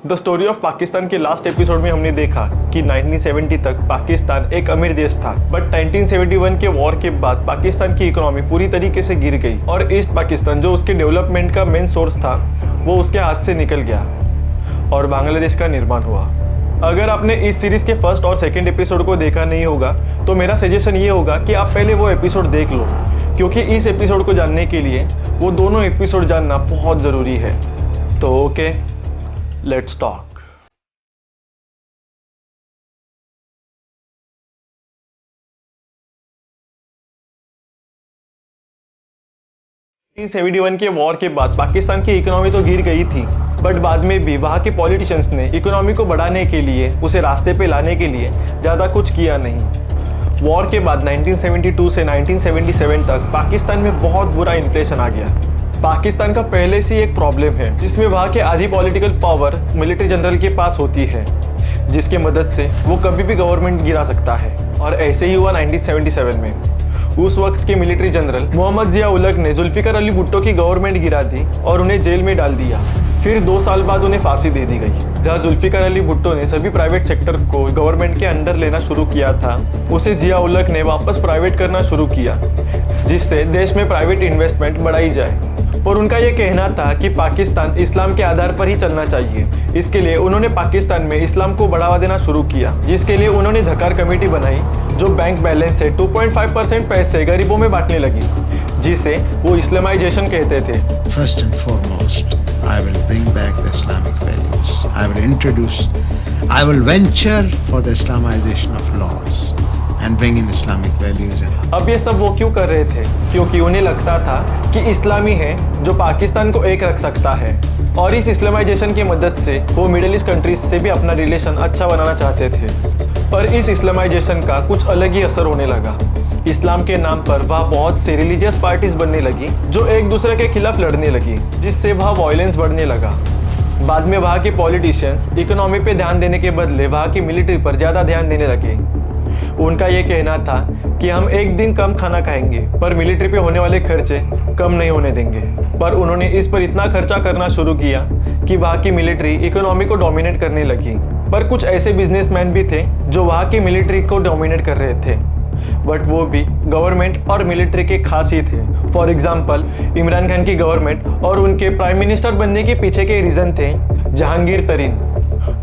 The story of Pakistan के last episode में हमने देखा कि 1970 तक पाकिस्तान एक अमीर देश था, बट 1971 के वॉर के बाद पाकिस्तान की इकोनॉमी पूरी तरीके से गिर गई और ईस्ट पाकिस्तान जो उसके डेवलपमेंट का मेन सोर्स था वो उसके हाथ से निकल गया और बांग्लादेश का निर्माण हुआ। अगर आपने इस सीरीज के फर्स्ट और सेकंड एपिसोड को देखा नहीं होगा तो मेरा सजेशन ये होगा कि आप पहले वो एपिसोड देख लो, क्योंकि इस एपिसोड को जानने के लिए वो दोनों एपिसोड जानना बहुत ज़रूरी है। तो ओके, लेट्स टॉक। 1971 के वॉर के बाद पाकिस्तान की इकोनॉमी तो गिर गई थी, बट बाद में भी वहाँ के पॉलिटिशियंस ने इकोनॉमी को बढ़ाने के लिए, उसे रास्ते पे लाने के लिए ज़्यादा कुछ किया नहीं। वॉर के बाद 1972 से 1977 तक पाकिस्तान में बहुत बुरा इन्फ्लेशन आ गया। पाकिस्तान का पहले से एक प्रॉब्लम है जिसमें वहाँ के आधी पॉलिटिकल पावर मिलिट्री जनरल के पास होती है, जिसके मदद से वो कभी भी गवर्नमेंट गिरा सकता है। और ऐसे ही हुआ 1977 में। उस वक्त के मिलिट्री जनरल मोहम्मद जिया उल हक ने जुल्फिकार अली भुट्टो की गवर्नमेंट गिरा दी और उन्हें जेल में डाल दिया। फिर 2 साल बाद उन्हें फांसी दे दी गई। जहाँ जुल्फिकार अली भुट्टो ने सभी प्राइवेट सेक्टर को गवर्नमेंट के अंडर लेना शुरू किया था, उसे जिया उल हक ने वापस प्राइवेट करना शुरू किया, जिससे देश में प्राइवेट इन्वेस्टमेंट बढ़ाई जाए। पर उनका ये कहना था कि पाकिस्तान इस्लाम के आधार पर ही चलना चाहिए। इसके लिए उन्होंने पाकिस्तान में इस्लाम को बढ़ावा देना शुरू किया, जिसके लिए उन्होंने झकार कमेटी बनाई जो बैंक बैलेंस से 2.5% पैसे गरीबों में बांटने लगी, जिसे वो इस्लामाइजेशन कहते थे। First and foremost, I will bring back the Islamic values. I will venture for the Islamization of laws and bring in Islamic values. अब ये सब वो क्यों कर रहे थे? क्योंकि उन्हें लगता था कि इस्लामी है जो पाकिस्तान को एक रख सकता है, और इस इस्लामाइजेशन की मदद से वो मिडिल ईस्ट कंट्रीज से भी अपना रिलेशन अच्छा बनाना चाहते थे। पर इस इस्लामाइजेशन का कुछ अलग ही असर होने लगा। इस्लाम के नाम पर वहाँ बहुत से रिलीजियस पार्टीज बनने लगी जो एक दूसरे के खिलाफ लड़ने लगी, जिससे वहाँ वायलेंस बढ़ने लगा। बाद में वहाँ के पॉलिटिशियंस इकोनॉमी पे ध्यान देने के बदले वहाँ की मिलिट्री पर ज़्यादा ध्यान देने लगे। उनका ये कहना था कि हम एक दिन कम खाना खाएंगे पर मिलिट्री पे होने वाले खर्चे कम नहीं होने देंगे। पर उन्होंने इस पर इतना खर्चा करना शुरू किया कि वहाँ की मिलिट्री इकोनॉमी को डोमिनेट करने लगी। पर कुछ ऐसे बिजनेसमैन भी थे जो वहाँ की मिलिट्री को डोमिनेट कर रहे थे, बट वो भी गवर्नमेंट और मिलिट्री के खास ही थे। फॉर एग्जाम्पल, इमरान खान की गवर्नमेंट और उनके प्राइम मिनिस्टर बनने के पीछे के रीज़न थे जहांगीर तरीन,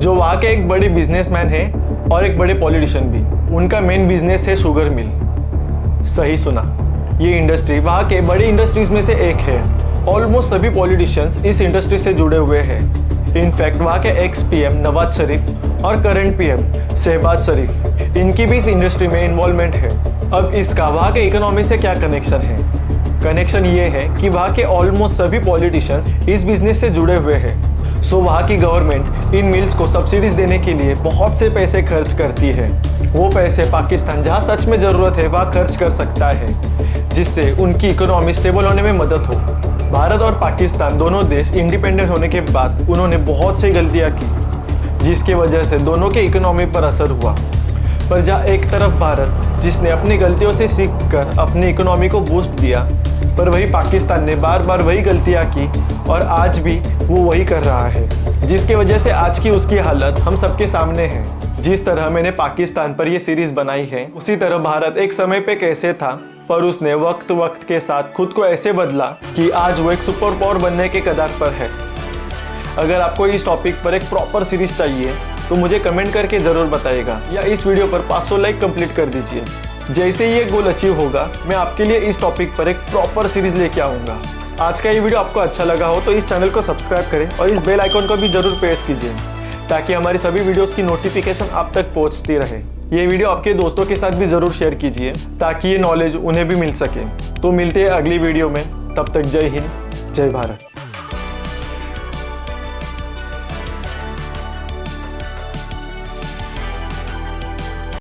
जो वहाँ के एक बड़े बिजनेसमैन हैं और एक बड़े पॉलिटिशियन भी। उनका मेन बिजनेस है शुगर मिल। सही सुना, ये इंडस्ट्री वहाँ के बड़ी इंडस्ट्रीज में से एक है। ऑलमोस्ट सभी पॉलिटिशियंस इस इंडस्ट्री से जुड़े हुए हैं। इनफैक्ट वहाँ के एक्स पीएम नवाज शरीफ और करंट पीएम शहबाज शरीफ, इनकी भी इस इंडस्ट्री में इन्वॉल्वमेंट है। अब इसका वहाँ के इकोनॉमी से क्या कनेक्शन है? कनेक्शन ये है कि वहाँ के ऑलमोस्ट सभी पॉलिटिशियंस इस बिजनेस से जुड़े हुए हैं। सो वहाँ की गवर्नमेंट इन मिल्स को सब्सिडीज देने के लिए बहुत से पैसे खर्च करती है। वो पैसे पाकिस्तान जहाँ सच में ज़रूरत है वहाँ खर्च कर सकता है, जिससे उनकी इकोनॉमी स्टेबल होने में मदद हो। भारत और पाकिस्तान दोनों देश इंडिपेंडेंट होने के बाद उन्होंने बहुत सी गलतियाँ की, जिसके वजह से दोनों के इकोनॉमी पर असर हुआ। पर जहाँ एक तरफ भारत जिसने अपनी गलतियों से सीखकर अपनी इकोनॉमी को बूस्ट दिया, पर वही पाकिस्तान ने बार बार वही गलतियाँ की और आज भी वो वही कर रहा है, जिसके वजह से आज की उसकी हालत हम सबके सामने है। जिस तरह मैंने पाकिस्तान पर यह सीरीज बनाई है, उसी तरह भारत एक समय पे कैसे था, पर उसने वक्त वक्त के साथ खुद को ऐसे बदला कि आज वो एक सुपर पावर बनने के कगार पर है। अगर आपको इस टॉपिक पर एक प्रॉपर सीरीज चाहिए तो मुझे कमेंट करके ज़रूर बताइएगा, या इस वीडियो पर 500 लाइक कंप्लीट कर दीजिए। जैसे ही ये गोल अचीव होगा, मैं आपके लिए इस टॉपिक पर एक प्रॉपर सीरीज लेके आऊँगा। आज का ये वीडियो आपको अच्छा लगा हो तो इस चैनल को सब्सक्राइब करें और इस बेल आइकन को भी ज़रूर प्रेस कीजिए, ताकि हमारी सभी वीडियोस की नोटिफिकेशन आप तक पहुंचती रहे। ये वीडियो आपके दोस्तों के साथ भी ज़रूर शेयर कीजिए, ताकि ये नॉलेज उन्हें भी मिल सके। तो मिलते हैं अगली वीडियो में, तब तक जय हिंद, जय भारत।